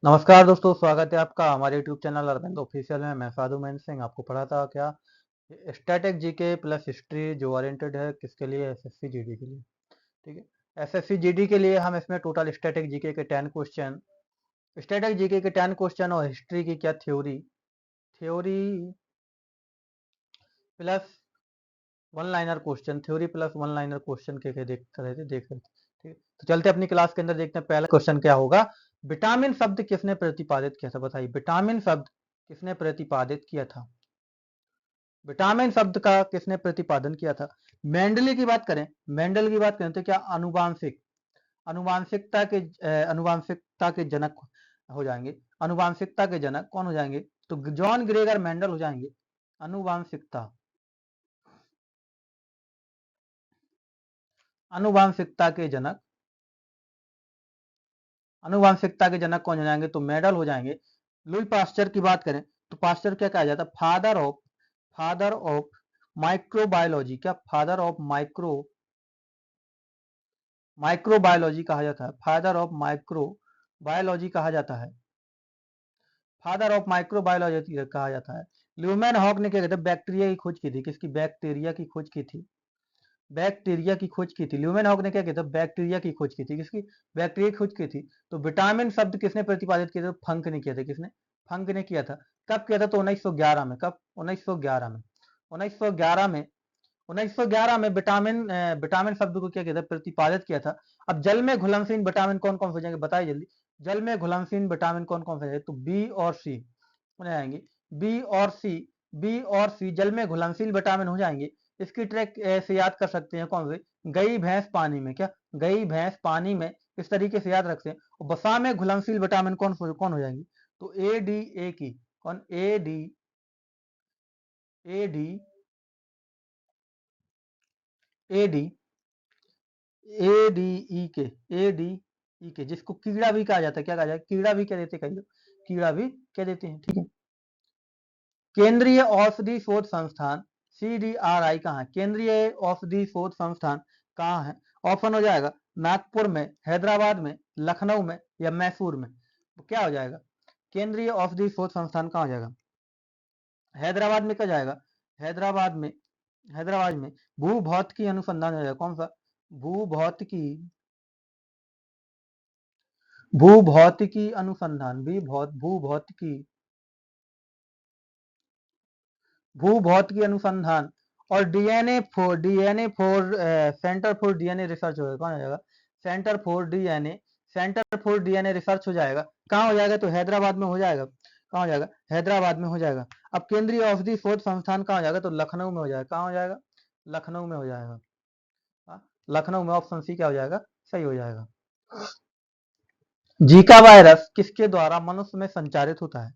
नमस्कार दोस्तों, स्वागत है आपका हमारे यूट्यूब चैनल अरविंद ऑफिशियल में। मैं साधु महेंद्र सिंह आपको पढ़ाता क्या स्टैटिक जीके प्लस हिस्ट्री जो ओरिएंटेड है किसके लिए, एसएससी जीडी के लिए। ठीक है, एसएससी जीडी के लिए हम इसमें टोटल स्टैटिक जीके के 10 क्वेश्चन, स्टैटिक जीके के 10 क्वेश्चन और हिस्ट्री की क्या theory theory plus one liner question, theory plus one liner question के देख रहे थे। ठीक है, तो चलते अपनी क्लास के अंदर देखते हैं पहला क्वेश्चन क्या होगा। विटामिन शब्द किसने प्रतिपादित किया था, बताइए विटामिन शब्द किसने प्रतिपादित किया था। विटामिन शब्द का किसने प्रतिपादन किया था। मेंडली की बात करें, मेंडल की बात करें तो क्या अनुवांशिकता के जनक हो जाएंगे। अनुवांशिकता के जनक कौन हो जाएंगे, तो जॉन ग्रेगर मेंडल हो जाएंगे। अनुवांशिकता अनुवांशिकता के जनक अनुवांशिकता के जनक कौन हो जाएंगे, तो मेंडल हो जाएंगे। लुई पास्चर की बात करें तो पास्चर क्या कहा जाता है, फादर ऑफ माइक्रोबायोलॉजी। क्या फादर ऑफ माइक्रोबायोलॉजी कहा जाता है, फादर ऑफ माइक्रोबायोलॉजी कहा जाता है, फादर ऑफ माइक्रोबायोलॉजी कहा जाता है। ल्यूमैन हॉक ने क्या कहते हैं, बैक्टीरिया की खोज की थी। किसकी, बैक्टीरिया की खोज की थी, बैक्टीरिया की खोज की थी। ल्यूमैन हॉक ने क्या किया था, बैक्टीरिया की खोज की थी। किसकी, बैक्टीरिया की खोज की थी। तो विटामिन शब्द किसने प्रतिपादित किया था, फंक ने किया था। किसने, फंक ने किया था। कब किया था, तो 1911 में। कब, 1911 में। 1911 में 1911 में विटामिन शब्द को क्या किया था, प्रतिपादित किया था। अब जल में घुलनशील विटामिन कौन कौन हो जाएंगे, बताइए जल्दी। जल में घुलनशील विटामिन कौन कौन हो जाएंगे, तो बी और सी हो जाएंगे। बी और सी जल में घुलनशील विटामिन हो जाएंगे। इसकी ट्रिक से याद कर सकते हैं, कौन से, गई भैंस पानी में। क्या, गई भैंस पानी में, इस तरीके से याद रखते हैं। और वसा में घुलनशील विटामिन कौन कौन हो जाएंगे, तो ए डी ए की, कौन, A D A D A D A D E के, ए डी ई के, जिसको कीड़ा भी कहा जाता है। क्या कहा जाता है, कीड़ा भी कह देते हैं कई लोग, कीड़ा भी कह देते हैं। ठीक है, केंद्रीय औषधि शोध संस्थान CDRI कहाँ है, केंद्रीय औषधि शोध संस्थान कहाँ है। ऑप्शन हो जाएगा नागपुर में, हैदराबाद में, लखनऊ में या मैसूर में। तो क्या हो जाएगा, केंद्रीय औषधि शोध संस्थान कहाँ हो जाएगा, हैदराबाद में। क्या जाएगा, हैदराबाद में, हैदराबाद में भूभौतिकी अनुसंधान हो जाएगा। कौन सा, भूभौतिकी भूभौतिकी अनुसंधान, भूभौतिकी अनुसंधान। और DNA for centre for DNA research हो जाएगा। कौन हो जाएगा, सेंटर फॉर डीएनए रिसर्च हो जाएगा। कहाँ हो जाएगा, तो हैदराबाद में हो जाएगा। कहाँ हो जाएगा, हैदराबाद में हो जाएगा। अब केंद्रीय औषधि शोध संस्थान कहाँ हो जाएगा, तो लखनऊ में हो जाएगा। कहाँ हो जाएगा, लखनऊ में हो जाएगा। लखनऊ में, ऑप्शन सी क्या हो जाएगा, सही हो जाएगा। जीका वायरस किसके द्वारा मनुष्य में संचारित होता है,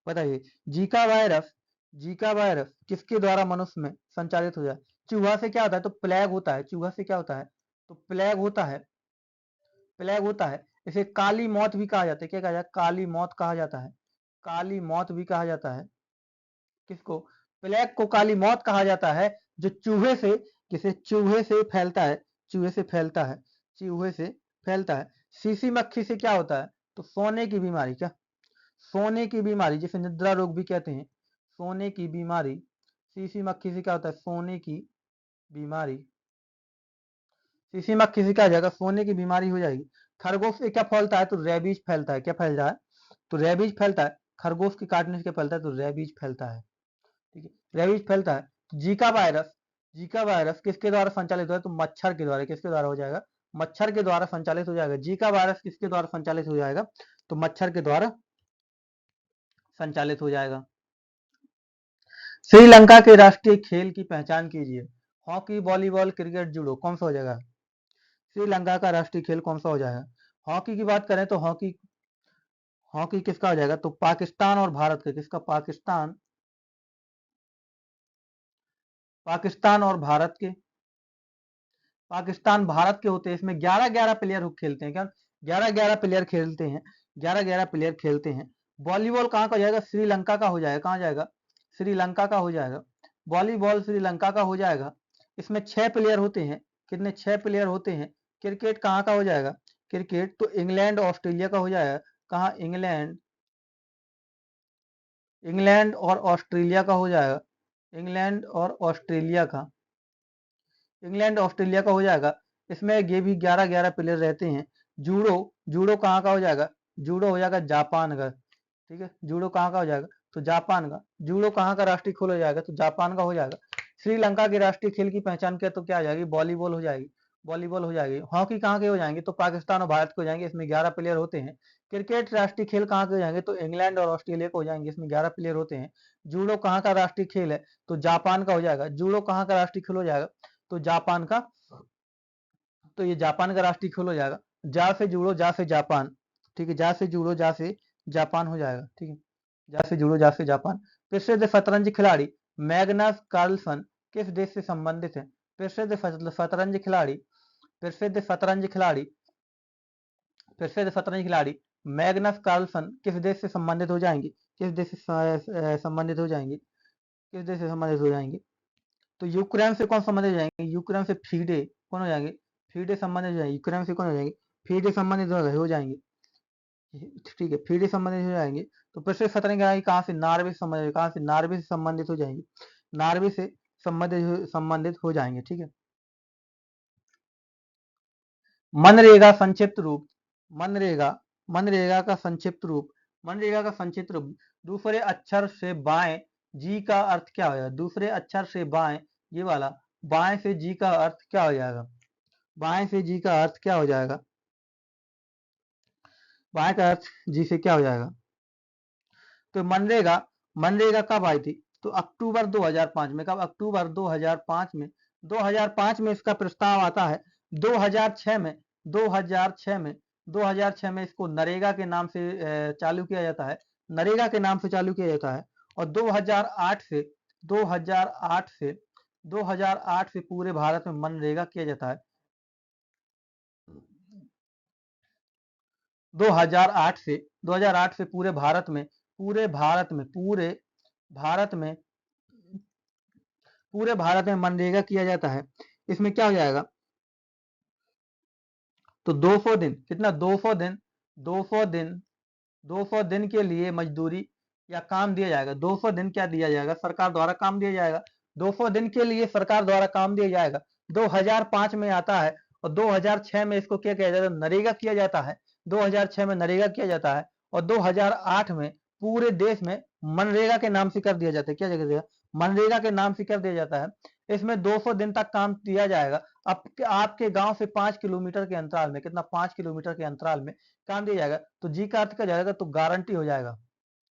बताइए। जीका वायरस किसके द्वारा मनुष्य में संचारित हो जाए। चूहा से क्या होता है, तो प्लेग होता है। चूहा से क्या होता है, तो प्लेग होता है। इसे काली मौत भी कहा जाता है। क्या कहा जाता है, काली मौत कहा जाता है, काली मौत भी कहा जाता है। किसको, प्लेग को काली मौत कहा जाता है, जो चूहे से, किसे, चूहे से फैलता है, चूहे से फैलता है, चूहे से फैलता है। सीसी मक्खी से क्या होता है, तो सोने की बीमारी। क्या, सोने की बीमारी, जिसे निद्रा रोग भी कहते हैं, सोने की बीमारी। सीसी मक्खी से क्या होता है, सोने की बीमारी। सीसी मक्खी से क्या हो जाएगा, सोने की बीमारी हो जाएगी। खरगोश से क्या फैलता है, तो रेबीज फैलता है। क्या फैल रहा है, तो रेबीज फैलता है। खरगोश के काटने से क्या फैलता है, तो रेबीज फैलता है। ठीक है, रेबीज फैलता है। जीका वायरस किसके द्वारा संचालित होता है, तो मच्छर के द्वारा। किसके द्वारा हो जाएगा, मच्छर के द्वारा संचालित हो जाएगा। जीका वायरस किसके द्वारा संचालित हो जाएगा, तो मच्छर के द्वारा संचालित हो जाएगा। श्रीलंका के राष्ट्रीय खेल की पहचान कीजिए। हॉकी, वॉलीबॉल, क्रिकेट, जूडो, कौन सा हो जाएगा, श्रीलंका का राष्ट्रीय खेल कौन सा हो जाएगा। हॉकी की बात करें तो हॉकी हॉकी किसका हो जाएगा, तो पाकिस्तान और भारत का। किसका, पाकिस्तान और भारत के, पाकिस्तान भारत के होते हैं। इसमें 11-11 प्लेयर खेलते हैं। क्या, 11-11 प्लेयर खेलते हैं, 11-11 प्लेयर खेलते हैं। वॉलीबॉल कहाँ का हो जाएगा, श्रीलंका का हो जाएगा। कहाँ जाएगा, श्रीलंका का हो जाएगा। वॉलीबॉल श्रीलंका का हो जाएगा। इसमें 6 प्लेयर होते हैं। कितने, 6 प्लेयर होते हैं। क्रिकेट कहाँ का हो जाएगा, क्रिकेट तो इंग्लैंड ऑस्ट्रेलिया का हो जाएगा। कहाँ, इंग्लैंड और ऑस्ट्रेलिया का हो जाएगा, इंग्लैंड और ऑस्ट्रेलिया का, इंग्लैंड ऑस्ट्रेलिया का हो जाएगा। इसमें ये भी 11-11 प्लेयर रहते हैं। जूडो, जूडो कहाँ का हो जाएगा, जूडो हो जाएगा जापान का, ठीक है, जूडो कहाँ का हो जाएगा, तो जापान का। जूडो कहाँ का राष्ट्रीय खेल हो जाएगा, तो जापान का हो जाएगा। श्रीलंका के राष्ट्रीय खेल की पहचान क्या, तो क्या आ जाएगी, वॉलीबॉल हो जाएगी, वॉलीबॉल हो जाएगी। हॉकी कहाँ के हो जाएंगे, तो पाकिस्तान और भारत के हो जाएंगे, इसमें 11 प्लेयर होते हैं। क्रिकेट राष्ट्रीय खेल कहाँ के हो जाएंगे, तो इंग्लैंड और ऑस्ट्रेलिया के हो जाएंगे, इसमें 11 प्लेयर होते हैं। जूडो कहाँ का राष्ट्रीय खेल है, तो जापान का हो जाएगा। जूडो कहाँ का राष्ट्रीय खेल हो जाएगा, तो जापान का, तो ये जापान का राष्ट्रीय खेल हो जाएगा। जा से जुड़ो, जा से जापान, ठीक है, जा से जुड़ो, जा से जापान हो जाएगा, ठीक है, जा से जुड़ो, जा से जापान। प्रसिद्ध शतरंज खिलाड़ी मैग्नस कार्लसन किस देश से संबंधित है, प्रसिद्ध शतरंज खिलाड़ी, प्रसिद्ध शतरंज खिलाड़ी, प्रसिद्ध शतरंज खिलाड़ी मैग्नस कार्लसन किस देश से संबंधित हो जाएंगे, किस देश से संबंधित हो जाएंगे, किस देश से संबंधित हो जाएंगे, तो यूक्रेन से कौन संबंधित हो जाएंगे, यूक्रेन से फीडे कौन हो जाएंगे, फीडे संबंधित हो जाएंगे, यूक्रेन से कौन हो जाएंगे, फीडे संबंधित हो जाएंगे, ठीक है, फीडे संबंधित हो जाएंगे। तो प्रसिद्ध शतरंज खिलाड़ी कहाँ से, नार्वे से संबंधित, कहाँ से, नार्वे से संबंधित हो जाएंगे, नार्वे से संबंधित हो जाएंगे, ठीक है। मनरेगा संक्षिप्त रूप, मनरेगा, मनरेगा का संक्षिप्त रूप, मनरेगा का संक्षिप्त रूप, दूसरे अक्षर से बाएं जी का अर्थ क्या हो जाएगा, दूसरे अक्षर से बाएं, ये वाला बाएं से जी का अर्थ क्या हो जाएगा, बाएं से जी का अर्थ क्या हो जाएगा, बाएं का अर्थ जी से क्या हो जाएगा। तो मनरेगा, मनरेगा कब आई थी, तो अक्टूबर 2005 में, कब, अक्टूबर 2005 में, 2005 में इसका प्रस्ताव आता है। 2006 में, 2006 में, 2006 में इसको नरेगा के नाम से चालू किया जाता है, नरेगा के नाम से चालू किया जाता है। और 2008 से, 2008 से, 2008 से पूरे भारत में मनरेगा किया जाता है। 2008 से, 2008 से पूरे भारत में, पूरे भारत में, पूरे भारत में, पूरे भारत में मनरेगा किया जाता है। इसमें क्या हो जाएगा, तो 200 दिन, कितना, 200 दिन, 200 दिन, 200 दिन के लिए मजदूरी या काम दिया जाएगा। 200 दिन क्या दिया जाएगा, सरकार द्वारा काम दिया जाएगा। 200 दिन के लिए सरकार द्वारा काम दिया जाएगा। 2005 में आता है और 2006 में इसको क्या किया जाता है, नरेगा किया जाता है। 2006 में नरेगा किया जाता है और 2008 में पूरे देश में मनरेगा के नाम से कर दिया जाता है। क्या जगह, मनरेगा के नाम से कर दिया जाता है। इसमें 200 दिन तक काम दिया जाएगा। अब आपके गांव से 5 किलोमीटर के अंतराल में, कितना, 5 किलोमीटर के अंतराल में काम दिया जाएगा। तो जी का अर्थ क्या जाएगा, तो गारंटी हो जाएगा,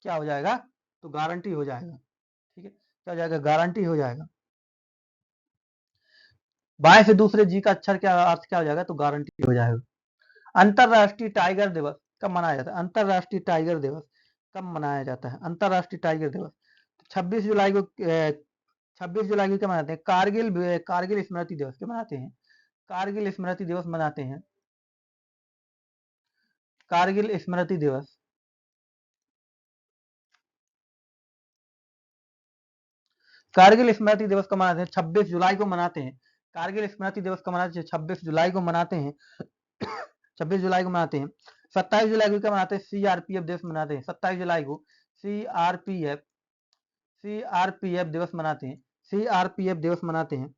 क्या हो जाएगा, तो गारंटी हो जाएगा, ठीक है, क्या हो जाएगा, गारंटी हो जाएगा। बाएं से दूसरे जी का अक्षर क्या अर्थ क्या हो जाएगा, तो गारंटी हो जाएगा। अंतरराष्ट्रीय टाइगर दिवस कब मनाया जाता है, अंतरराष्ट्रीय टाइगर दिवस कब मनाया जाता है, अंतरराष्ट्रीय टाइगर दिवस 26 जुलाई को, 26 जुलाई को क्या मनाते हैं, कारगिल, कारगिल स्मृति दिवस क्या मनाते हैं, कारगिल स्मृति दिवस मनाते हैं, कारगिल स्मृति दिवस, कारगिल स्मृति दिवस को मनाते हैं, 26 जुलाई को मनाते हैं। कारगिल स्मृति दिवस को मनाते हैं, 26 जुलाई को मनाते हैं, 26 जुलाई को मनाते हैं। 27 जुलाई को क्या मनाते हैं, सीआरपीएफ दिवस मनाते हैं। 27 जुलाई को सीआरपीएफ, सीआरपीएफ दिवस मनाते हैं, सीआरपीएफ दिवस मनाते हैं,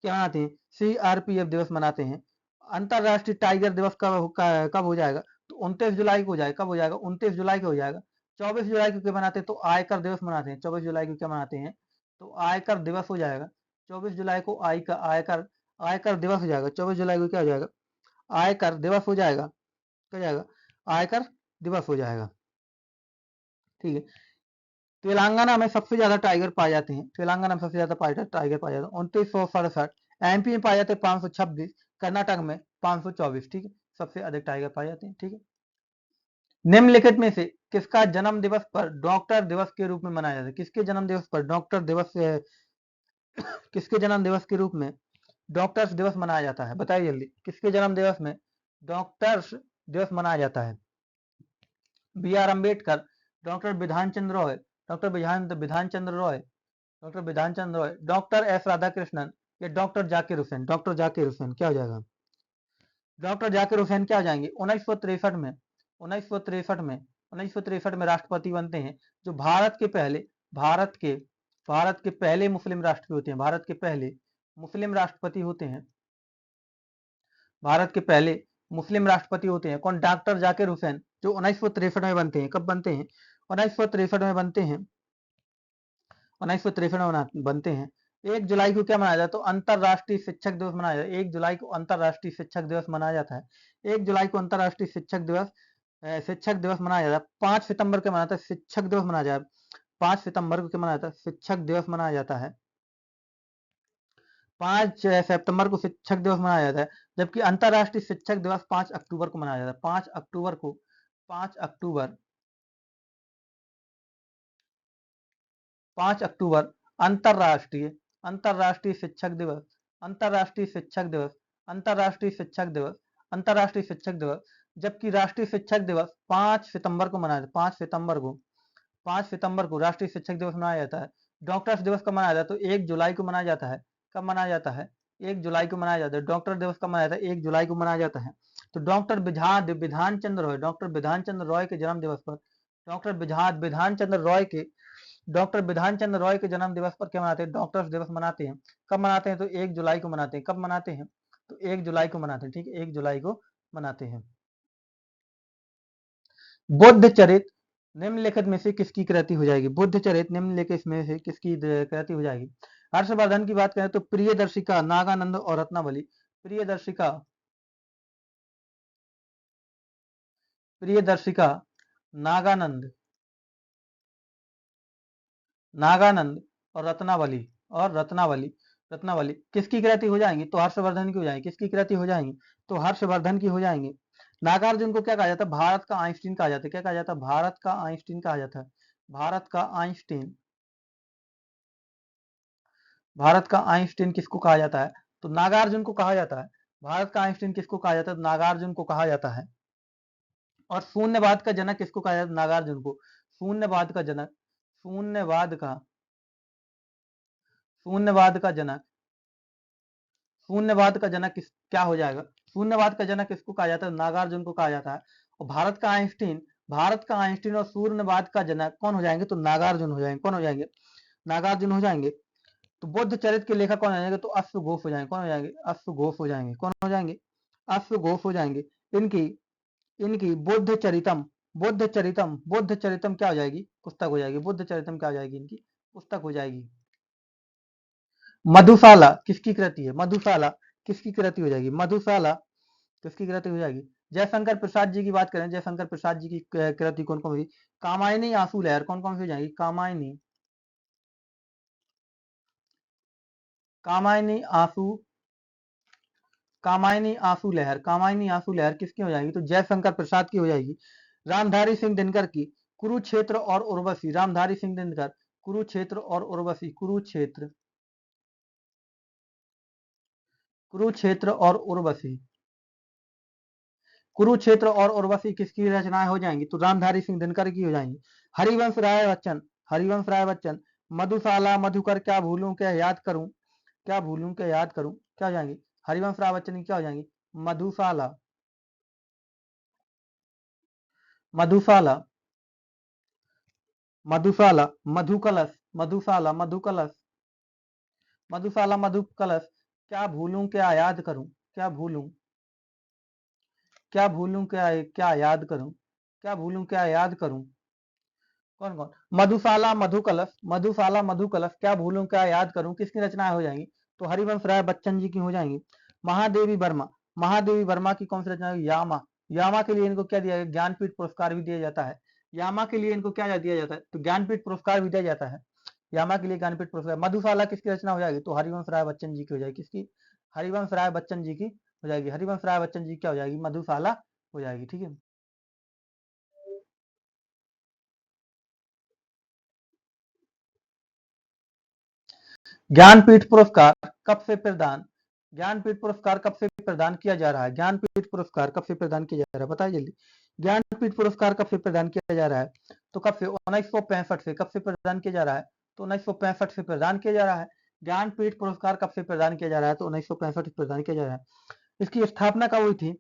क्या मनाते हैं, सीआरपीएफ दिवस मनाते हैं। अंतरराष्ट्रीय टाइगर दिवस कब हो जाएगा, तो 29 जुलाई को हो जाएगा, कब हो जाएगा, 29 जुलाई को हो जाएगा। 24 जुलाई को क्या मनाते हैं, तो आयकर दिवस मनाते हैं। 24 जुलाई को क्या मनाते हैं, तो आयकर दिवस हो जाएगा। 24 जुलाई को आयकर, आयकर, आयकर दिवस हो जाएगा। 24 जुलाई को क्या हो जाएगा, आयकर दिवस हो जाएगा, क्या हो जाएगा, आयकर दिवस हो जाएगा, ठीक है। तेलंगाना में सबसे ज्यादा टाइगर पाए जाते हैं, तेलंगाना में सबसे ज्यादा टाइगर पाए जाते हैं 2967, एमपी में पाए जाते हैं 526, कर्नाटक में 524, ठीक है, सबसे अधिक टाइगर पाए जाते हैं, ठीक है। निम्नलिखित में से किसका जन्म दिवस पर डॉक्टर दिवस के रूप में मनाया जाता है, किसके जन्म दिवस पर डॉक्टर दिवस, किसके जन्म दिवस के रूप में डॉक्टर्स दिवस मनाया जाता है, बताइए जल्दी, किसके जन्म दिवस में डॉक्टर्स दिवस मनाया जाता है। B are Ambedkar, doctor Bidhan Chandra Roy, doctor Bidhan Chandra Roy, doctor Bidhan Chandra Roy, doctor S Radhakrishnan या डॉक्टर जाकिर हुसैन, डॉक्टर जाकिर हुसैन क्या हो जाएगा, डॉक्टर जाकिर हुसैन क्या हो जाएंगे। 1963 में, 1963 में राष्ट्रपति बनते हैं, जो भारत के पहले मुस्लिम राष्ट्रपति होते हैं, भारत के पहले मुस्लिम राष्ट्रपति होते हैं, भारत के पहले मुस्लिम राष्ट्रपति होते हैं कौन? डॉक्टर जाकिर हुसैन, जो 1963 में बनते हैं। कब बनते हैं? 1963 में बनते हैं, 1963 में बनते हैं। 1 जुलाई को क्या मनाया जाता है? तो अंतरराष्ट्रीय शिक्षक दिवस मनाया जाता है। 1 जुलाई को अंतरराष्ट्रीय शिक्षक दिवस मनाया जाता है। 1 जुलाई को अंतरराष्ट्रीय शिक्षक दिवस मनाया जाता है। 5 सितंबर को मनाया जाता है शिक्षक दिवस मनाया जाता है। 5 सितंबर को क्या मनाया जाता है? शिक्षक दिवस मनाया जाता है। 5 सितंबर को शिक्षक दिवस मनाया जाता है, जबकि अंतरराष्ट्रीय शिक्षक दिवस 5 अक्टूबर को मनाया जाता है। 5 अक्टूबर अंतरराष्ट्रीय अंतरराष्ट्रीय शिक्षक दिवस अंतरराष्ट्रीय शिक्षक दिवस अंतरराष्ट्रीय शिक्षक दिवस अंतरराष्ट्रीय शिक्षक दिवस, जबकि राष्ट्रीय शिक्षक दिवस 5 सितंबर को मनाया जाता है। 5 सितंबर को राष्ट्रीय शिक्षक दिवस मनाया जाता है। डॉक्टर्स दिवस कब मनाया जाता है? तो 1 जुलाई को मनाया जाता है। कब मनाया जाता है? 1 जुलाई को मनाया जाता है। डॉक्टर दिवस कब मनाया जाता है? 1 जुलाई को मनाया जाता है। तो डॉक्टर विधान चंद्र रॉय के जन्म दिवस पर डॉक्टर विधान चंद्र रॉय के जन्म दिवस पर क्या मनाते हैं? डॉक्टर्स दिवस मनाते हैं। कब मनाते हैं? तो 1 जुलाई को मनाते हैं। कब मनाते हैं? तो 1 जुलाई को मनाते हैं। ठीक है, 1 जुलाई को मनाते हैं। बुद्ध चरित निम्नलिखित में से किसकी कृति हो जाएगी? बुद्ध चरित निम्नलिखित में से किसकी कृति हो जाएगी? हर्षवर्धन की बात करें तो प्रियदर्शिका, नागानंद और रत्नावली। प्रियदर्शिका, नागानंद और रत्नावली किसकी कृति हो जाएंगी? तो हर्षवर्धन की हो जाएंगी। किसकी कृति हो जाएंगी? तो हर्षवर्धन की हो जाएंगी। नागार्जुन को क्या कहा जाता है? भारत का आइंस्टीन कहा जाता है। क्या कहा जाता है? भारत का आइंस्टीन कहा जाता है। भारत का आइंस्टीन किसको कहा जाता है? तो नागार्जुन को कहा जाता है। भारत का आइंस्टीन किसको कहा जाता है? नागार्जुन को कहा जाता है। और शून्यवाद का जनक किसको कहा जाता है? नागार्जुन को। शून्यवाद का जनक शून्यवाद का जनक क्या हो जाएगा? शून्यवाद का जनक किसको कहा जाता है? नागार्जुन को कहा जाता है। और भारत का आइंस्टीन और शून्यवाद का जनक कौन हो जाएंगे? तो नागार्जुन हो जाएंगे। कौन हो जाएंगे? नागार्जुन हो जाएंगे। तो बुद्ध चरित्र के लेखक कौन हो जाएंगे? तो अश्वघोष हो जाएंगे। कौन हो जाएंगे? अश्वघोष हो जाएंगे। कौन हो जाएंगे? अश्वघोष हो जाएंगे। इनकी बुद्ध चरितम क्या हो जाएगी? पुस्तक हो जाएगी। बुद्ध चरितम क्या हो जाएगी? इनकी पुस्तक हो जाएगी। मधुशाला किसकी कृति है? मधुशाला किसकी कृति हो जाएगी? मधुशाला किसकी कृति हो जाएगी? जयशंकर प्रसाद जी की बात करें, जयशंकर प्रसाद जी की कृति कौन कौन सी? कामायनी आंसू लहर कौन कौन सी हो जाएगी? कामायनी आंसू लहर किसकी हो जाएगी? तो जयशंकर प्रसाद की हो जाएगी। रामधारी सिंह दिनकर की कुरुक्षेत्र और उर्वशी। रामधारी सिंह दिनकर कुरुक्षेत्र और उर्वशी। कुरुक्षेत्र और उर्वशी किसकी रचनाएं हो जाएंगी? तो रामधारी सिंह दिनकर की हो जाएंगी। हरिवंश राय बच्चन मधुशाला, मधुकर, क्या भूलूं क्या याद करूं, क्या हो जाएंगी? हरिवंश राय बच्चन की क्या हो जाएंगी? मधुशाला, मधुकलश, क्या भूलूं क्या याद करूं, क्या भूलूं क्या याद करूं, कौन कौन? मधुशाला, मधुकलश, क्या भूलूं क्या याद करूं किसकी रचनाएं हो जाएंगी? तो हरिवंश राय बच्चन जी की हो जाएंगी। महादेवी वर्मा की कौन सी रचना? यामा के लिए इनको क्या दिया गया? ज्ञानपीठ पुरस्कार भी दिया जाता है। यामा के लिए इनको क्या दिया जाता है? तो ज्ञानपीठ पुरस्कार भी दिया जाता है। यामा के लिए ज्ञानपीठ पुरस्कार। मधुशाला किसकी रचना हो जाएगी? तो हरिवंश राय बच्चन जी की हो जाएगी। किसकी? हरिवंश राय बच्चन जी की हो जाएगी। हरिवंश राय बच्चन जी क्या हो जाएगी? मधुशाला हो जाएगी। ठीक है। ज्ञानपीठ पुरस्कार कब से प्रदान किया जा रहा है? ज्ञानपीठ पुरस्कार कब से प्रदान किया जा रहा है? बताइए जल्दी। ज्ञानपीठ पुरस्कार कब से प्रदान किया जा रहा है? तो कब से? 1965 से। कब से प्रदान किया जा रहा है? तो 1965 से प्रदान किया जा रहा है। ज्ञानपीठ पुरस्कार कब से प्रदान किया जा रहा है? तो 1965 से प्रदान किया जा रहा है। इसकी स्थापना कब हुई थी?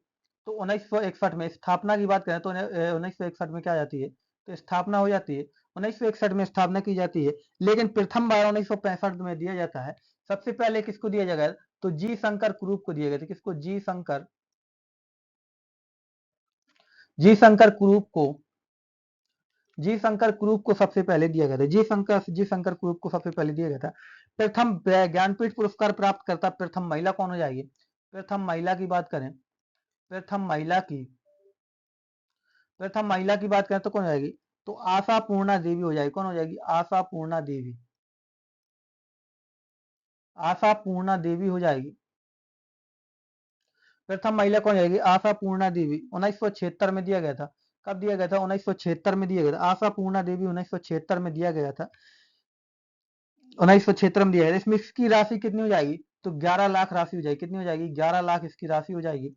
तो 1961 में स्थापना की बात करें तो 1961 में क्या आ जाती है, तो स्थापना हो जाती है। 1961 में स्थापना की जाती है, लेकिन प्रथम बार 1965 में दिया जाता है। सबसे पहले किसको दिया जाएगा, तो जी शंकर कुरूप को दिया गया था। किसको, जी शंकर कुरूप को, जी शंकर कुरूप को सबसे पहले दिया गया था। जी शंकर कुरूप को सबसे पहले दिया गया था। प्रथम ज्ञानपीठ पुरस्कार प्राप्त करता प्रथम महिला कौन हो जाएगी, प्रथम महिला की बात करें, प्रथम महिला की बात करें तो कौन हो जाएगी, तो आशा पूर्णा देवी हो जाएगी। कौन हो जाएगी, आशा पूर्णा देवी, आशा पूर्णा देवी हो जाएगी। प्रथम महिला कौन जाएगी, आशा पूर्णा देवी। 1976 में दिया गया था। कब दिया गया था, 1976 में दिया गया था। आशा पूर्णा देवी 1976 में दिया गया था। 1976 में दिया गया। इसमें इसकी राशि कितनी हो जाएगी, तो 11 लाख राशि हो जाएगी। कितनी हो जाएगी, 11 लाख इसकी राशि हो जाएगी।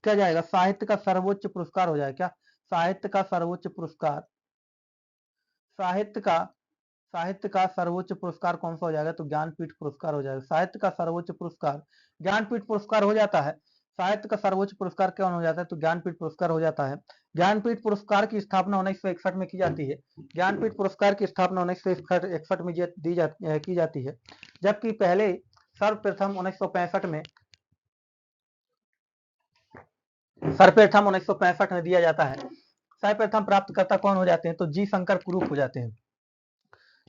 क्या जाएगा, साहित्य का सर्वोच्च पुरस्कार हो जाएगा। क्या, साहित्य का सर्वोच्च पुरस्कार, साहित्य का सर्वोच्च पुरस्कार कौन सा हो जाएगा, तो ज्ञानपीठ पुरस्कार हो जाएगा। साहित्य का सर्वोच्च पुरस्कार ज्ञानपीठ पुरस्कार हो जाता है। साहित्य का सर्वोच्च पुरस्कार कौन हो जाता है, तो ज्ञानपीठ पुरस्कार हो जाता है। ज्ञानपीठ पुरस्कार की स्थापना 1961 में की जाती है। ज्ञानपीठ पुरस्कार की स्थापना 1961 में की जाती है, जबकि पहले सर्वप्रथम 1965 में दिया जाता है। सर्वप्रथम प्राप्तकर्ता कौन हो जाते हैं, तो जी शंकर कुरूप हो जाते हैं।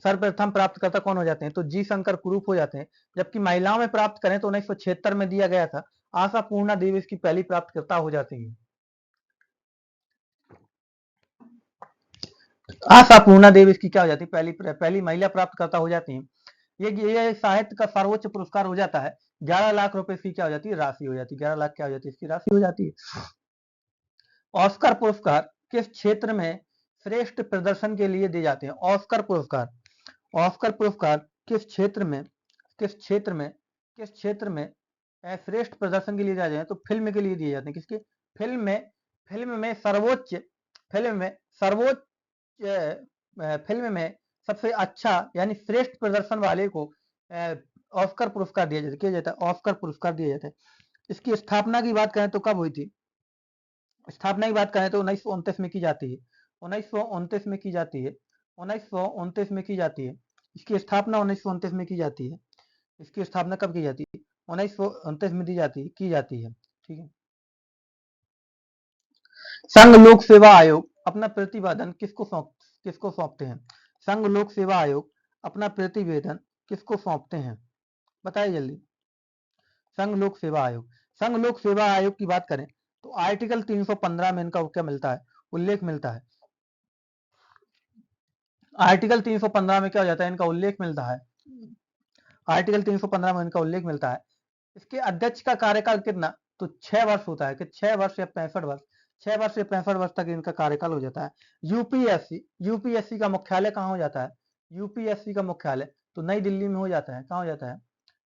सर्वप्रथम प्राप्तकर्ता कौन हो जाते हैं, तो जी शंकर कुरूप हो जाते हैं। जबकि महिलाओं में प्राप्त करें तो 1976 में दिया गया था। आशा पूर्णा देवी इसकी पहली प्राप्तकर्ता हो जाती है। आशा पूर्णा देवी इसकी क्या हो जाती है, पहली महिला प्राप्तकर्ता हो जाती है। ये साहित्य का सर्वोच्च पुरस्कार हो जाता है। 11 लाख रुपए इसकी क्या हो जाती है, राशि हो जाती है। 11 लाख क्या हो जाती है, इसकी राशि हो जाती है। ऑस्कर पुरस्कार किस क्षेत्र में श्रेष्ठ प्रदर्शन के लिए दिए जाते हैं, ऑस्कर पुरस्कार, ऑस्कर पुरस्कार किस क्षेत्र में श्रेष्ठ प्रदर्शन के लिए दिए जाते हैं, तो फिल्म के लिए दिए जाते हैं। किसके, फिल्म में सबसे अच्छा यानी श्रेष्ठ प्रदर्शन वाले को ऑस्कर पुरस्कार दिया जाता है। ऑस्कर पुरस्कार दिया जाता है। इसकी स्थापना की बात करें तो कब हुई थी, स्थापना की बात करें तो 1929 में की जाती है। 1929 में की जाती है। 1929 में की जाती है। इसकी स्थापना 1929 में की जाती है। इसकी स्थापना कब की जाती है, 1929 में की जाती है। ठीक है। संघ लोक सेवा आयोग अपना प्रतिवेदन किसको सौंपते हैं, संघ लोक सेवा आयोग अपना प्रतिवेदन किसको सौंपते हैं, बताइए जल्दी। संघ लोक सेवा आयोग की बात करें तो आर्टिकल 315 में इनका क्या मिलता है, उल्लेख मिलता है। आर्टिकल 315 में क्या हो जाता है, इनका उल्लेख मिलता है। आर्टिकल 315 में इनका उल्लेख मिलता है। इसके अध्यक्ष का कार्यकाल कितना, तो 6 वर्ष होता है कि 6 वर्ष या 65 वर्ष, 6 वर्ष या 65 वर्ष तक इनका कार्यकाल हो जाता है। यूपीएससी का मुख्यालय कहाँ हो जाता है, यूपीएससी का मुख्यालय तो नई दिल्ली में हो जाता है। कहाँ हो जाता है,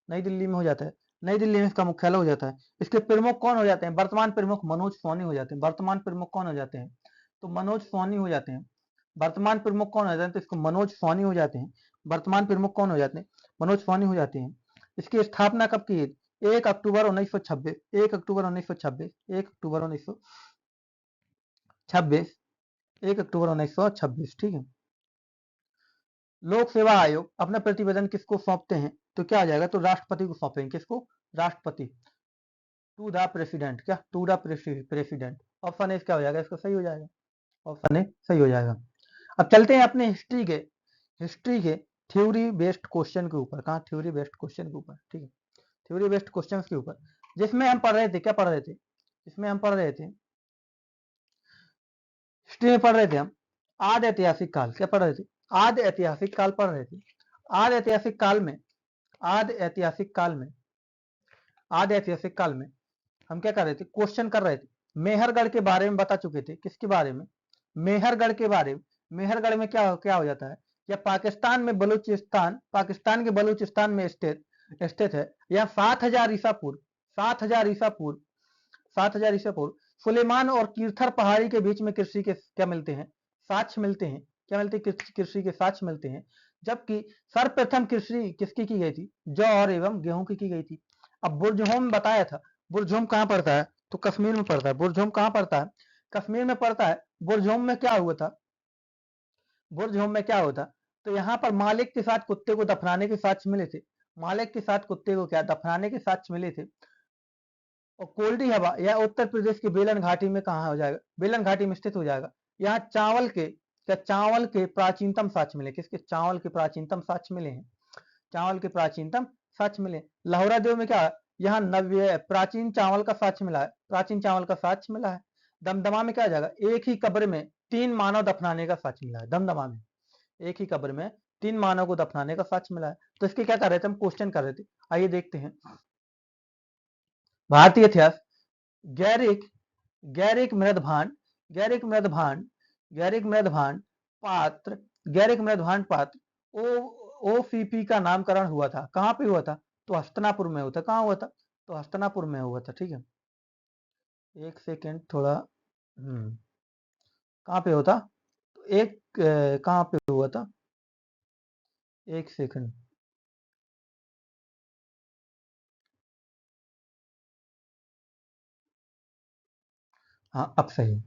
नई दिल्ली में हो जाता है। नई दिल्ली में इसका मुख्यालय हो जाता है। इसके प्रमुख कौन हो जाते हैं, वर्तमान प्रमुख मनोज सोनी हो जाते हैं। वर्तमान प्रमुख कौन हो जाते हैं, तो मनोज सोनी हो जाते हैं। वर्तमान प्रमुख कौन हो जाते हैं, तो इसको मनोज सोनी हो जाते हैं। वर्तमान प्रमुख कौन हो जाते हैं, मनोज सोनी हो जाते हैं। इसकी स्थापना कब की, 1 अक्टूबर 1926, 1 अक्टूबर 1926, 1 अक्टूबर 1926, 1 अक्टूबर 1926। ठीक है। लोक सेवा आयोग अपना प्रतिवेदन किसको सौंपते हैं, तो क्या आ जाएगा, तो राष्ट्रपति को सौंपेंगे। किसको, राष्ट्रपति, टू द प्रेसिडेंट। क्या, to the president. Option A क्या हो जाएगा, इसका सही हो जाएगा। ऑप्शन ए सही हो जाएगा। अब चलते हैं अपने हिस्ट्री के थ्योरी बेस्ड क्वेश्चन के ऊपर। कहाँ, थ्योरी बेस्ड क्वेश्चन के ऊपर। ठीक है, थ्योरी बेस्ड क्वेश्चन के ऊपर, जिसमें हम पढ़ रहे थे, क्या पढ़ रहे थे, इसमें हम पढ़ रहे थे, हिस्ट्री में पढ़ रहे थे हम आदि ऐतिहासिक काल। क्या पढ़ रहे थे, आदि ऐतिहासिक काल पढ़ रहे थे। आदि ऐतिहासिक काल में हम क्या कर रहे थे, क्वेश्चन कर रहे थे। मेहरगढ़ के बारे में बता चुके थे। किसके बारे में, मेहरगढ़ के बारे में। मेहरगढ़ में क्या हो जाता है, या पाकिस्तान के बलूचिस्तान में स्थित है। या 7000 ईसा पूर्व 7000 ईसा पूर्व सुलेमान और कीर्थर पहाड़ी के बीच में कृषि के क्या मिलते हैं, साक्ष्य मिलते हैं। क्या मिलते हैं, कृषि के साक्ष्य मिलते हैं। जबकि सर्वप्रथम कृषि किसकी की गई थी, जौ और एवं गेहूं की गई थी। अब बुरजहोम बताया था, बुरजहोम कहां पड़ता है, तो कश्मीर में पड़ता है। बुरज़ोम कहाँ पड़ता है? कश्मीर में पड़ता है। बुरज़ोम में क्या हुआ था? बुरज़ोम में क्या हुआ था? तो यहाँ पर मालिक के साथ कुत्ते को दफनाने के साक्ष्य मिले थे। मालिक के साथ कुत्ते को क्या दफनाने के साक्ष्य मिले थे। और कोल्डी हवा यह उत्तर प्रदेश की बेलन घाटी में कहाँ हो जाएगा? बेलन घाटी में स्थित हो जाएगा। यहाँ चावल के प्राचीनतम साक्ष्य मिले। किसके? चावल के प्राचीनतम साक्ष्य मिले हैं। चावल के प्राचीनतम साक्ष्य मिले। लाहौरा देव में क्या है? यहाँ नव्य प्राचीन चावल का साक्ष्य मिला है। प्राचीन चावल का साक्ष्य मिला है। दमदमा में क्या हो जाएगा? एक ही कब्र में 3 मानव दफनाने का साक्ष्य मिला है। दमदमा में एक ही कब्र में 3 मानव को दफनाने का साक्ष्य मिला है। तो इसके क्या कर रहे थे? हम क्वेश्चन कर रहे थे। आइए देखते हैं। भारतीय इतिहास गैरिक गैरिक मृदभांड गैरिक मृदभांड गैरिक मृदभांड पात्र गैरिक मृदभांड पात्र ओसीपी का नामकरण हुआ था। कहाँ पे हुआ था? तो हस्तिनापुर में हुआ था। कहाँ हुआ था? तो हस्तिनापुर में हुआ था। ठीक है, एक सेकेंड थोड़ा कहाँ पे होता? तो एक कहाँ पे हुआ था? एक सेकंड। हाँ अब सही।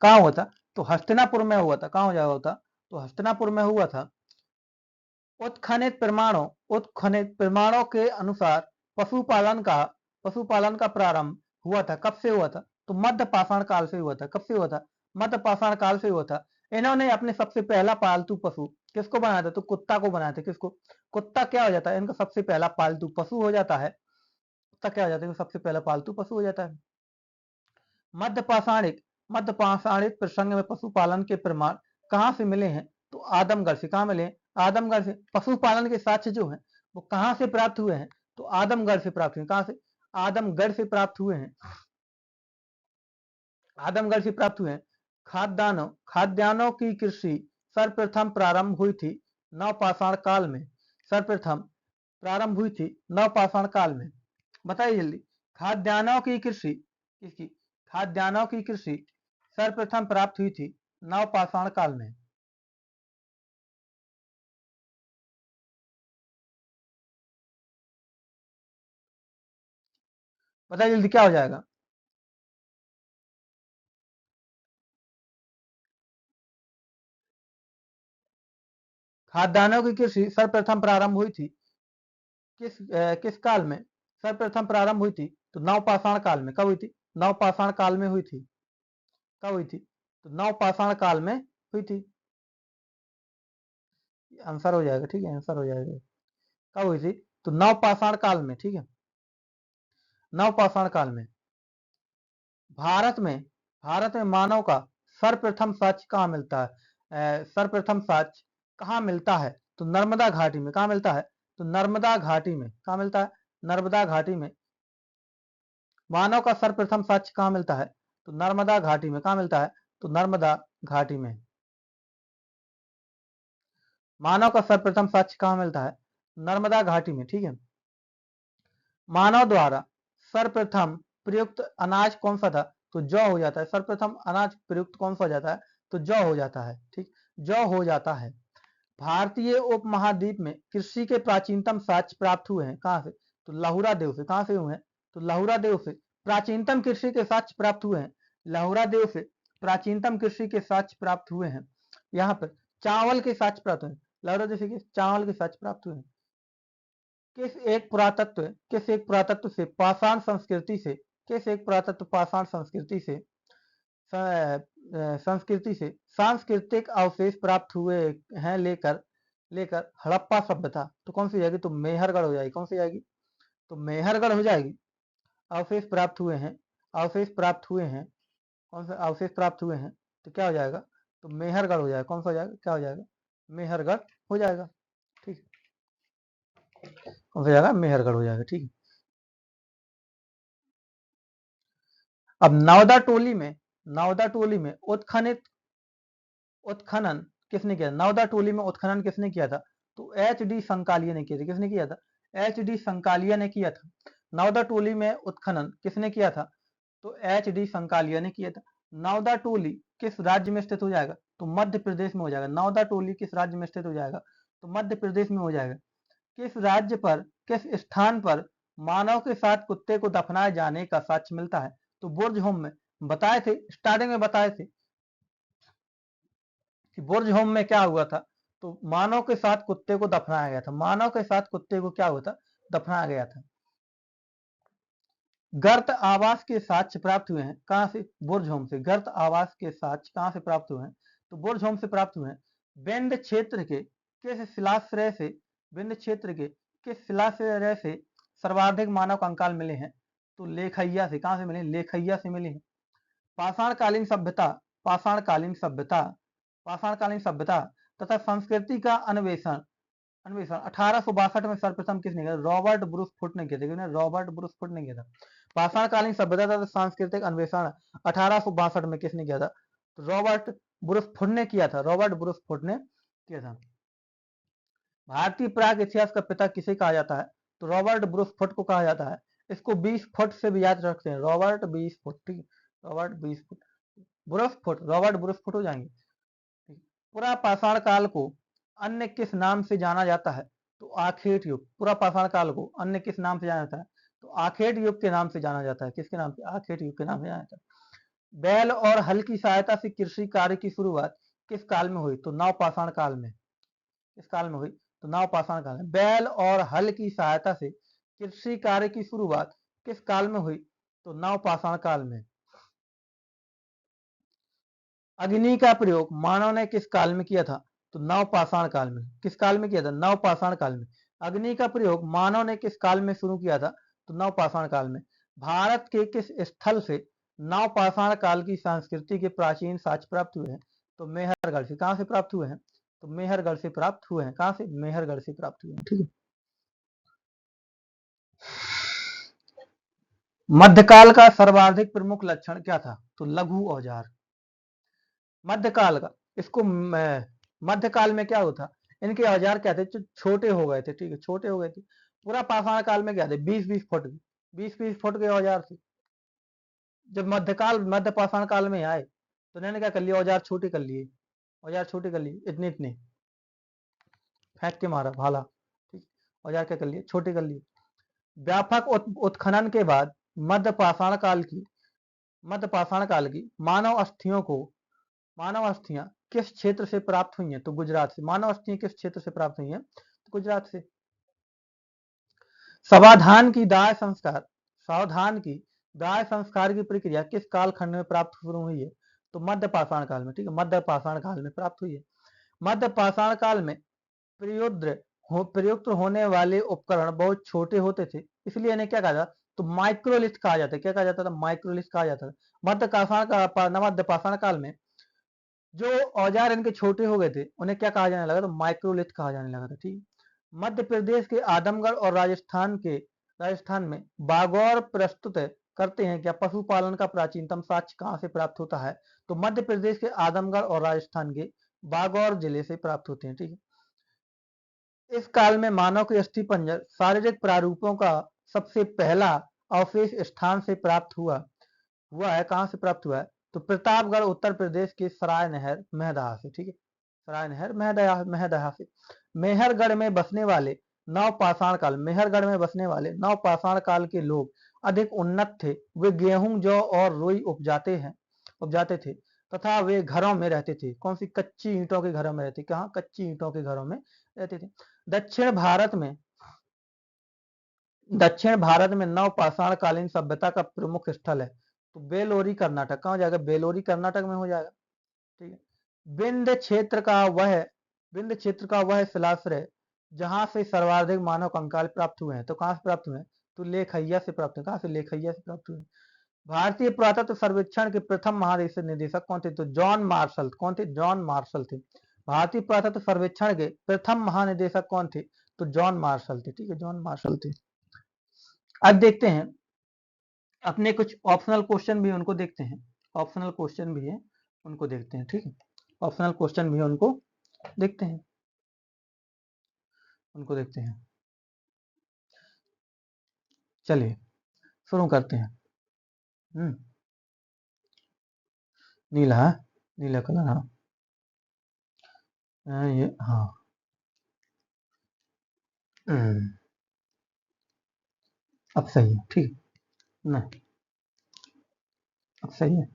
कहाँ हुआ था? तो हस्तिनापुर में हुआ था। कहाँ हो जाएगा होता? तो हस्तिनापुर में हुआ था। उत्खनित प्रमाणों के अनुसार पशुपालन का प्रारंभ हुआ था। कब से हुआ था? तो मध्य पाषाण काल से हुआ था। कब से हुआ था? मध्य पाषाण काल से हुआ था। इन्होंने अपने सबसे पहला पालतू पशु किसको बनाया था? तो कुत्ता को बनाया था। किसको? कुत्ता क्या हो जाता है? इनका सबसे पहला पालतू पशु हो जाता है। कुत्ता क्या हो जाता है? सबसे पहला पालतू पशु हो जाता है। मध्य पाषाणिक प्रसंग में पशुपालन के प्रमाण कहाँ से मिले हैं? तो आदमगढ़ से। कहाँ मिले? आदमगढ़ से। पशुपालन के साक्ष्य जो हैं वो कहाँ से प्राप्त हुए हैं? तो आदमगढ़ से प्राप्त हुए। कहाँ से? आदमगढ़ से प्राप्त हुए हैं। आदमगढ़ से प्राप्त हुए हैं। खाद्यान्नों की कृषि सर्वप्रथम प्रारंभ हुई थी नवपाषाण काल में। सर्वप्रथम प्रारंभ हुई थी नवपाषाण काल में। बताइए जल्दी। खाद्यान्नों की कृषि किसकी? खाद्यान्नों की कृषि सर्वप्रथम प्राप्त हुई थी नवपाषाण काल में। बताइए जल्दी क्या हो जाएगा? खाद्यान्नों की कृषि सर्वप्रथम प्रारंभ हुई थी किस काल में? सर्वप्रथम प्रारंभ हुई थी तो नवपाषाण काल में। कब हुई थी? नवपाषाण काल में हुई थी। कब हुई थी? तो नवपाषाण काल में हुई थी। आंसर हो जाएगा। ठीक है, आंसर हो जाएगा। कब हुई थी? तो नवपाषाण काल में। ठीक है, नवपाषाण काल में। भारत में मानव का सर्वप्रथम साक्ष्य कहाँ मिलता है? सर्वप्रथम साक्ष्य कहाँ मिलता है? तो नर्मदा घाटी में। कहाँ मिलता है? तो नर्मदा घाटी में। कहाँ मिलता है? नर्मदा घाटी में। मानव का सर्वप्रथम साक्ष्य कहाँ मिलता है? तो नर्मदा घाटी में। कहाँ मिलता है? तो नर्मदा घाटी में। मानव का सर्वप्रथम साक्ष्य कहाँ मिलता है? नर्मदा घाटी में। ठीक है, मानव द्वारा सर्वप्रथम प्रयुक्त अनाज कौन सा था? तो जौ हो जाता है। सर्वप्रथम अनाज प्रयुक्त कौन सा हो जाता है? तो जौ हो जाता है। ठीक, जौ हो जाता है। भारतीय उपमहाद्वीप में कृषि के प्राचीनतम साक्ष्य प्राप्त हुए हैं कहाँ से? तो लाहुरा देव से। कहाँ से हुए हैं? तो लाहुरा देव से प्राचीनतम कृषि के साक्ष्य प्राप्त हुए हैं। लाहुरा देव से प्राचीनतम कृषि के साक्ष्य प्राप्त हुए हैं। यहाँ पर चावल के साक्ष्य प्राप्त हुए हैं। लाहुरा देव से चावल के साक्ष्य प्राप्त हुए हैं। किस एक पुरातत्व से पाषाण संस्कृति से किस एक पुरातत्व पाषाण संस्कृति से सांस्कृतिक अवशेष प्राप्त हुए हैं लेकर लेकर हड़प्पा सभ्यता। तो कौन सी जाएगी? तो मेहरगढ़ हो जाएगी। कौन सी जाएगी? तो मेहरगढ़ हो जाएगी। अवशेष प्राप्त हुए हैं। अवशेष प्राप्त हुए हैं। कौन से अवशेष प्राप्त हुए हैं? तो क्या हो जाएगा? तो मेहरगढ़ हो जाएगा। कौन सा हो जाएगा? क्या हो जाएगा? मेहरगढ़ हो जाएगा। ठीक, कौन सा जाएगा? मेहरगढ़ हो जाएगा। ठीक है, अब नवदा टोली में उत्खनन किसने किया? नवदा टोली में उत्खनन किसने किया था? तो एच डी संकालिया ने किया था। किसने किया था? एच डी संकालिया ने किया था। नवदा टोली में उत्खनन किसने किया था? तो एच डी संकालिया ने किया था। नवदा टोली किस राज्य में स्थित हो जाएगा? तो मध्य प्रदेश में हो जाएगा। नवदा टोली किस राज्य में स्थित हो जाएगा? तो मध्य प्रदेश में हो जाएगा। किस स्थान पर मानव के साथ कुत्ते को दफनाए जाने का साक्ष्य मिलता है? तो बुर्ज होम में बताए थे, स्टार्टिंग में बताए थे कि बुर्ज होम में क्या हुआ था, तो मानव के साथ कुत्ते को दफनाया गया था। मानव के साथ कुत्ते को क्या हुआ था, दफनाया गया था। गर्त आवास के साक्ष्य प्राप्त हुए हैं कहां से, बुर्ज होम से। गर्त आवास के साक्ष्य कहां से प्राप्त हुए हैं, तो बुर्ज होम से प्राप्त हुए हैं। विंध्य क्षेत्र के किस शिलाश्रय से, विंध्य क्षेत्र के किस शिलाश्रय से सर्वाधिक मानव कंकाल मिले हैं, तो लेखैया से। कहां से मिले, लेखैया से मिले हैं। पाषाणकालीन सभ्यता, पाषाणकालीन सभ्यता, पाषाणकालीन सभ्यता तथा संस्कृति का अन्वेषण, अन्वेषण 1862 में सर्वप्रथम किसने किया, रॉबर्ट ब्रूस फुट ने किया था। रॉबर्ट ब्रूस फुट ने किया था। पाषाणकालीन सभ्यता तथा सांस्कृतिक अन्वेषण 1862 में किसने किया था, तो रॉबर्ट ब्रूस फुट ने किया था। रॉबर्ट ब्रूस फुट ने किया था। भारतीय प्राग इतिहास का पिता किसे कहा जाता है, तो रॉबर्ट ब्रूस फुट को कहा जाता है। इसको 20 फुट से भी याद रखते हैं, रॉबर्ट 20 फुट, ठीक, Robert 20 foot, Bruce foot, Robert Bruce foot हो जाएंगे। पूरा पाषाण काल को अन्य किस नाम से जाना जाता है, तो आखेट युग। पूरा पाषाण काल को अन्य किस नाम से जाना जाता है, तो आखेट युग के नाम से जाना जाता है। किसके नाम से, आखेट युग के नाम से जाना जाता है। बैल और हल की सहायता से कृषि कार्य की शुरुआत किस काल में हुई, तो नवपाषाण काल में। किस काल में हुई, तो नवपाषाण काल में। बैल और हल की सहायता से कृषि कार्य की शुरुआत किस काल में हुई, तो नवपाषाण काल में। अग्नि का प्रयोग मानव ने किस काल में किया था, तो नवपाषाण काल में। किस काल में किया था, नवपाषाण काल में। अग्नि का प्रयोग मानव ने किस काल में शुरू किया था, तो नवपाषाण काल में। भारत के किस स्थल से नवपाषाण काल की संस्कृति के प्राचीन साक्ष्य प्राप्त हुए हैं, तो मेहरगढ़ से। कहां से प्राप्त हुए हैं, तो मेहरगढ़ से प्राप्त हुए हैं। कहां से, मेहरगढ़ से प्राप्त हुए हैं, ठीक है। मध्यकाल का सर्वाधिक प्रमुख लक्षण क्या था, तो लघु औजार। मध्यकाल का, इसको मध्यकाल में क्या होता, इनके औजार क्या थे, छोटे हो गए थे, ठीक है, छोटे हो गए थे। पूरा पाषाण काल में क्या थे, 20-20 फुट, 20-20 फुट के औजार थे। जब मध्यकाल, मध्य पाषाण काल में आए तो इन्होंने क्या कर लिया, औजार छोटे कर लिए, औजार छोटे कर लिए, इतने इतने फेंक के मारा भाला, ठीक। औजार क्या कर लिए, छोटे कर लिए। व्यापक उत्खनन के बाद मध्य पाषाण काल की, मध्य पाषाण काल की मानव अस्थियों को, मानव अस्थियां किस क्षेत्र से प्राप्त हुई हैं, तो गुजरात से। मानव अस्थियां किस क्षेत्र से प्राप्त हुई हैं, तो गुजरात से। सावधान की दाह संस्कार, सावधान की दाह संस्कार की प्रक्रिया किस कालखंड में प्राप्त शुरू हुई है, तो मध्य पाषाण काल में, ठीक है, मध्य पाषाण काल में प्राप्त हुई है। मध्य पाषाण काल में प्रयुक्त होने वाले उपकरण बहुत छोटे होते थे, इसलिए इन्हें क्या कहा जाता, तो माइक्रोलिथ कहा जाता है। क्या कहा जाता था, माइक्रोलिथ कहा जाता था। मध्य पाषाण काल में जो औजार इनके छोटे हो गए थे उन्हें क्या कहा जाने लगा, तो माइक्रोलिथ कहा जाने लगा था, ठीक। मध्य प्रदेश के आदमगढ़ और राजस्थान में बागौर प्रस्तुत करते हैं क्या, पशुपालन का प्राचीनतम साक्ष्य कहां से प्राप्त होता है, तो मध्य प्रदेश के आदमगढ़ और राजस्थान के बागौर जिले से प्राप्त होते हैं, ठीक है। इस काल में मानव के अस्थि पंजर शारीरिक प्रारूपों का सबसे पहला अवशेष स्थान से प्राप्त हुआ है। कहां से प्राप्त हुआ है, तो प्रतापगढ़ उत्तर प्रदेश के सराय नहर महदहा से, ठीक है, सराय नहर महदहा से। मेहरगढ़ में बसने वाले नवपाषाण काल, मेहरगढ़ में बसने वाले नवपाषाण काल के लोग अधिक उन्नत थे। वे गेहूं, जौ और रुई उपजाते थे तथा वे घरों में रहते थे। कौन सी, कच्ची ईंटों के घरों में रहते, कहाँ, कच्ची ईंटों के घरों में रहते थे। दक्षिण भारत में, दक्षिण भारत में नवपाषाण कालीन सभ्यता का प्रमुख स्थल है, तो बेलोरी कर्नाटक। कहाँ हो जाएगा, बेलोरी कर्नाटक में हो जाएगा, ठीक है। विंध्य क्षेत्र का वह, विंध्य क्षेत्र का वह शिलाश्रय जहां से सर्वाधिक मानव कंकाल प्राप्त हुए हैं, तो कहां से प्राप्त हुए हैं, तो लेखैया से प्राप्त हुए। कहां से, लेखैया से प्राप्त हुए। भारतीय पुरातत्व सर्वेक्षण के प्रथम महानिदेशक कौन थे, तो जॉन मार्शल। कौन थे, जॉन मार्शल थे। भारतीय पुरातत्व सर्वेक्षण के प्रथम महानिदेशक कौन थे, तो जॉन मार्शल थे, ठीक है, जॉन मार्शल थे। अब देखते हैं अपने कुछ ऑप्शनल क्वेश्चन भी, उनको देखते हैं। ऑप्शनल क्वेश्चन भी है, उनको देखते हैं, ठीक है। ऑप्शनल क्वेश्चन भी है, उनको देखते हैं, उनको देखते हैं। चलिए शुरू करते हैं। नीला है, नीला कलर, हाँ। ये हाँ, अब सही है, ठीक। नहीं, सही है।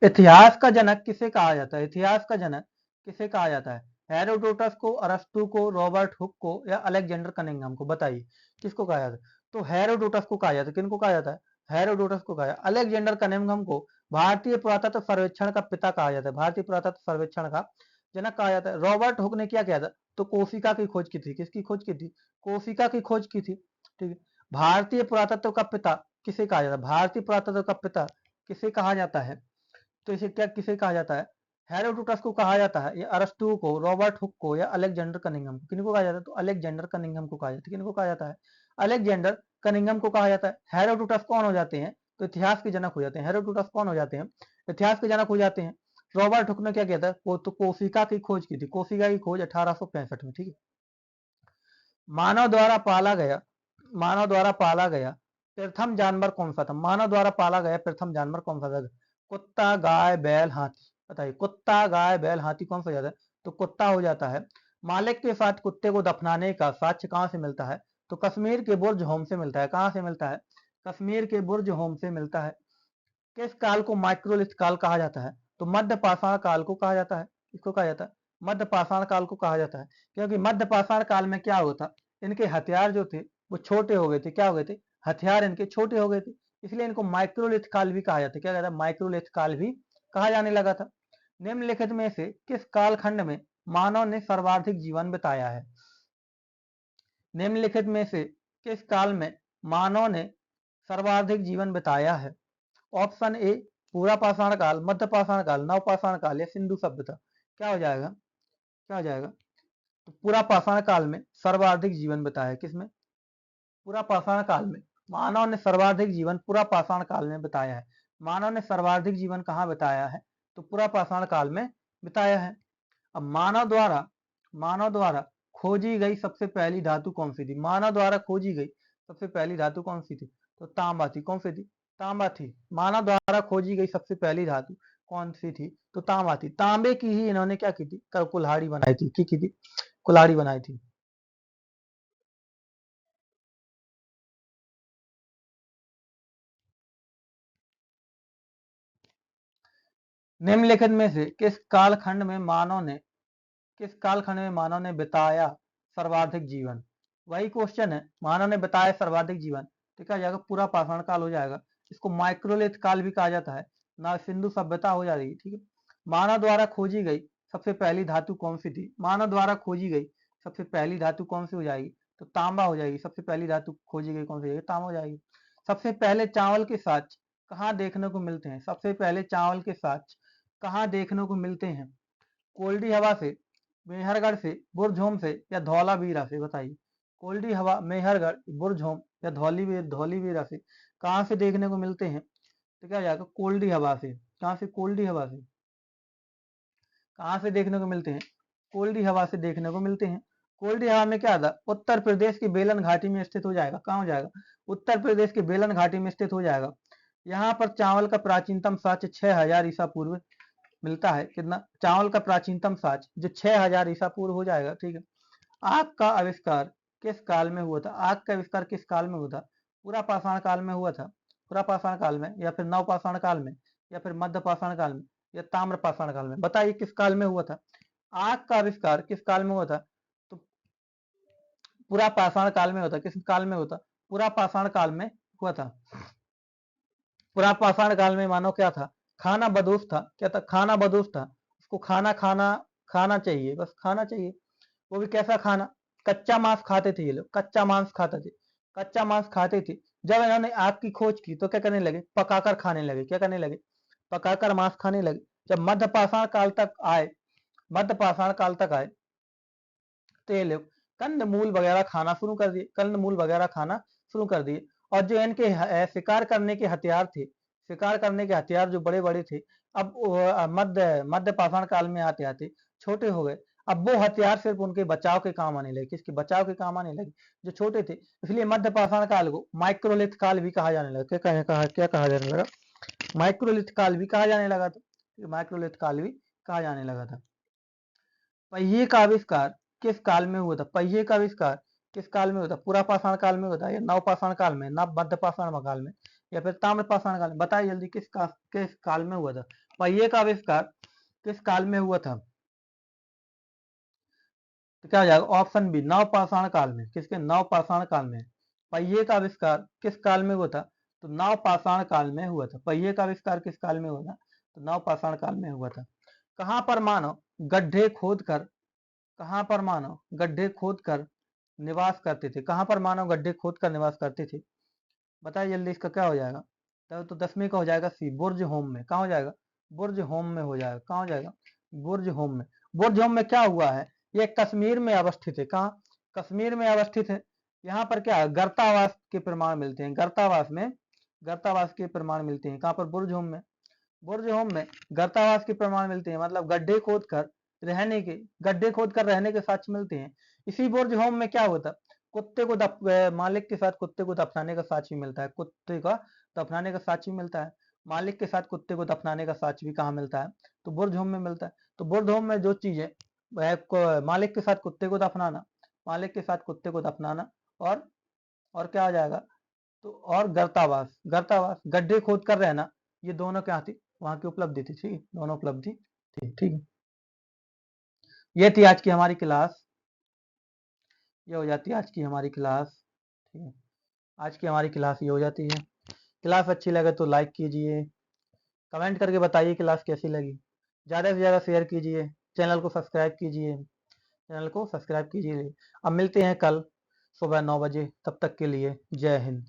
इतिहास का जनक किसे कहा जाता है? इतिहास का जनक किसे कहा जाता है? हेरोडोटस को, अरस्तु को, रॉबर्ट हुक को या अलेक्जेंडर कनिंघम को? बताइए किसको कहा जाता है? तो हेरोडोटस को कहा जाता है। किनको कहा जाता है? हेरोडोटस को कहा जाता है। अलेक्जेंडर कनिंघम को भारतीय पुरातत्व सर्वेक्षण का पिता कहा जाता है। भारतीय पुरातत्व सर्वेक्षण का जनक कहा जाता है। रॉबर्ट हुक ने क्या किया था? तो कोशिका की खोज की थी। किसकी खोज की थी? कोशिका की खोज की थी। ठीक है। भारतीय पुरातत्व का पिता किसे कहा जाता है? भारतीय पुरातत्व का पिता किसे कहा जाता है? तो इसे क्या किसे कहा जाता है? हेरोडोटस को कहा जाता है, या अरस्तु को, रॉबर्ट हुक को, या अलेक्जेंडर कनिंघम को? किनको कहा जाता है? तो अलेक्जेंडर कनिंघम को कहा जाता है। किनको कहा जाता है? अलेक्जेंडर कनिंघम को कहा जाता है। हेरोडोटस कौन हो जाते हैं? तो इतिहास के जनक हो जाते हैं। हेरोडोटस कौन हो जाते हैं? इतिहास के जनक हो जाते हैं। रॉबर्ट हुक ने क्या किया था? तो कोशिका की खोज की थी। कोशिका की खोज 1865 में। ठीक है। मानव द्वारा पाला गया मानव द्वारा पाला गया प्रथम जानवर कौन सा था? मानव द्वारा पाला गया प्रथम जानवर कौन सा था? कुत्ता, गाय, बैल, हाथी? बताइए, कुत्ता, गाय, बैल, हाथी कौन सा हो जाता है? तो कुत्ता हो जाता है। मालिक के साथ कुत्ते को दफनाने का साक्ष्य कहां से मिलता है? तो कश्मीर के बुर्ज होम से मिलता है। कहां से मिलता है? कश्मीर के बुर्ज होम से मिलता है। किस काल को माइक्रोलिथ काल कहा जाता है? तो मध्य पाषाण काल को कहा जाता है। किसको कहा जाता है? मध्य पाषाण काल को कहा जाता है। क्योंकि मध्य पाषाण काल में क्या हुआ था? इनके हथियार जो थे वो छोटे हो गए थे। क्या हो गए थे? हथियार इनके छोटे हो गए थे, इसलिए इनको माइक्रोलिथ काल भी कहा जाता है। क्या कहता है? माइक्रोलिथ काल भी कहा जाने लगा था। निम्नलिखित में से किस कालखंड में मानव ने सर्वाधिक जीवन बिताया है? निम्नलिखित में से किस काल में मानव ने सर्वाधिक जीवन बिताया है? ऑप्शन ए पूरा पाषाण काल, मध्य पाषाण काल, नव पाषाण काल, या सिंधु सभ्यता? क्या हो जाएगा? क्या हो जाएगा? तो पूरा पाषाण काल में सर्वाधिक जीवन बिताया। किसमें? पूरा पाषाण काल में मानव ने सर्वाधिक जीवन पूरा पाषाण काल में बिताया है। मानव ने सर्वाधिक जीवन कहाँ बिताया है? तो पूरा पाषाण काल में बिताया है। अब मानव द्वारा खोजी गई सबसे पहली धातु कौन सी थी? मानव द्वारा खोजी गई सबसे पहली धातु कौन सी थी? तो तांबा थी। कौन सी थी? तांबा थी। मानव द्वारा खोजी गई सबसे पहली धातु कौन सी थी? तो तांबा थी। तांबे की ही इन्होंने क्या की थी? कुल्हाड़ी बनाई थी। की थी? कुल्हाड़ी बनाई थी। निम्नलिखित में से किस कालखंड में मानव ने बिताया सर्वाधिक जीवन? वही क्वेश्चन है, मानव ने बिताया सर्वाधिक जीवन, तो क्या हो जाएगा? पूरा पाषाण काल हो जाएगा। इसको माइक्रोलिथ काल भी कहा जाता है ना। सिंधु सभ्यता हो जाएगी। ठीक है। मानव द्वारा खोजी गई सबसे पहली धातु कौन सी थी? मानव द्वारा खोजी गई सबसे पहली धातु कौन सी हो जाएगी? तो तांबा हो जाएगी। सबसे पहली धातु खोजी गई कौन सी हो जाएगी? तांबा हो जाएगी। सबसे पहले चावल के साक्ष्य कहाँ देखने को मिलते हैं? सबसे पहले चावल के साक्ष्य कहाँ देखने को मिलते हैं? कोल्डी हवा से, मेहरगढ़ से, बुरझोम से, या धौलावीरा से? बताइए, कोल्डी हवा, मेहरगढ़, बुरझोम, या धौलीवीरा से कहाँ से देखने को मिलते हैं? तो क्या हो जाएगा? कोल्डी हवा से। कहाँ से? कोल्डी हवा से। कहाँ से देखने को मिलते हैं? कोल्डी हवा से देखने को मिलते हैं। कोल्डी हवा में क्या था? उत्तर प्रदेश की बेलन घाटी में स्थित हो जाएगा। कहाँ हो जाएगा? उत्तर प्रदेश की बेलन घाटी में स्थित हो जाएगा। यहाँ पर चावल का प्राचीनतम साक्ष्य 6000 ईसा पूर्व मिलता है। कितना? चावल का प्राचीनतम साक्ष्य जो 6000 ईसा पूर्व हो जाएगा। ठीक है। आग का आविष्कार किस काल में हुआ था? आग का आविष्कार किस काल में हुआ था? पूरा पाषाण काल में हुआ था। पूरा पाषाण काल में, या फिर नव पाषाण काल में, या फिर मध्य पाषाण काल में, या ताम्र पाषाण काल में? बताइए किस काल में हुआ था? आग का आविष्कार किस काल में हुआ था? तो पूरा पाषाण काल में होता। किस काल में होता? पूरा पाषाण काल में हुआ था। पूरा पाषाण काल में मानो क्या था? खाना बदोश था। क्या था? खाना बदोश था। उसको खाना खाना खाना चाहिए, बस खाना चाहिए। वो भी कैसा खाना? कच्चा मांस खाते थे ये लोग। कच्चा मांस खाते थे। कच्चा मांस खाते थे। जब इन्होंने आग की खोज की तो क्या करने लगे? पकाकर खाने लगे। क्या करने लगे? पकाकर मांस खाने लगे। जब मध्य पाषाण काल तक आए तो ये लोग कंद मूल वगैरह खाना शुरू कर दिए। कंद मूल वगैरह खाना शुरू कर दिए। और जो इनके शिकार करने के हथियार थे, शिकार करने के हथियार जो बड़े बड़े थे, अब मध्य मध्य पाषाण काल में आते आते छोटे हो गए। अब वो हथियार सिर्फ उनके बचाव के काम आने लगे। किसके बचाव के काम आने लगे? जो छोटे थे। इसलिए मध्य पाषाण काल को माइक्रोलिथ काल भी कहा जाने लगा। क्या कहा जाने लगा? माइक्रोलिथ काल भी कहा जाने लगा था। माइक्रोलिथ काल भी कहा जाने लगा था। पहिए का आविष्कार किस काल में हुआ था? पहिए का आविष्कार किस काल में हुआ था? पूरा पाषाण काल में हुआ था, या नव पाषाण काल में, नव मध्य पाषाण काल में, या फिर ताम्रपाषाण काल में? बताइए जल्दी, किस काल में हुआ था? पहिए का आविष्कार किस काल में हुआ था? तो क्या हो जाएगा? ऑप्शन बी, नवपाषाण काल में। किसके? नवपाषाण काल में। पहिए का आविष्कार किस काल में हुआ था? तो नवपाषाण काल में हुआ था। पहिए का आविष्कार किस काल में हुआ था? तो नवपाषाण काल में हुआ था। कहां पर मानव गड्ढे खोद कर कहां पर मानव गड्ढे खोद कर निवास करते थे? कहां पर मानव गड्ढे खोद कर निवास करते थे? बताइए जल्दी, इसका क्या हो जाएगा? तो 10वीं का हो जाएगा सी, बुर्ज होम में। कहाँ हो जाएगा? बुर्ज होम में हो जाएगा। कहाँ हो जाएगा? बुर्ज होम में। बुर्ज होम में क्या हुआ है? ये कश्मीर में अवस्थित है। कहाँ? कश्मीर में अवस्थित है। यहाँ पर क्या है? गर्तावास के प्रमाण मिलते हैं। गर्तावास के प्रमाण मिलते हैं। कहाँ पर? बुर्ज होम में। बुर्ज होम में गर्तावास के प्रमाण मिलते हैं, मतलब गड्ढे खोद कर रहने के साक्ष्य मिलते हैं। इसी बुर्ज होम में क्या होता? मालिक के साथ कुत्ते को दफनाने का साक्ष्य मिलता है। कुत्ते का दफनाने का साक्ष्य मिलता है। मालिक के साथ कुत्ते को दफनाने का साक्ष्य भी कहाँ मिलता है? तो बुर्ज होम में मिलता है। तो बुर्ज होम में जो चीज है वह मालिक के साथ कुत्ते को दफनाना, और क्या आ जाएगा? तो और गर्तावास गड्ढे खोद कर रहना, ये दोनों क्या थी? वहां की उपलब्धि थी। ठीक, दोनों उपलब्धि थी। ठीक है, ये थी आज की हमारी क्लास। ये हो जाती है आज की हमारी क्लास। ठीक है, आज की हमारी क्लास ये हो जाती है। क्लास अच्छी लगे तो लाइक कीजिए, कमेंट करके बताइए क्लास कैसी लगी। ज़्यादा से ज़्यादा शेयर कीजिए, चैनल को सब्सक्राइब कीजिए। अब मिलते हैं कल सुबह 9 बजे, तब तक के लिए जय हिंद।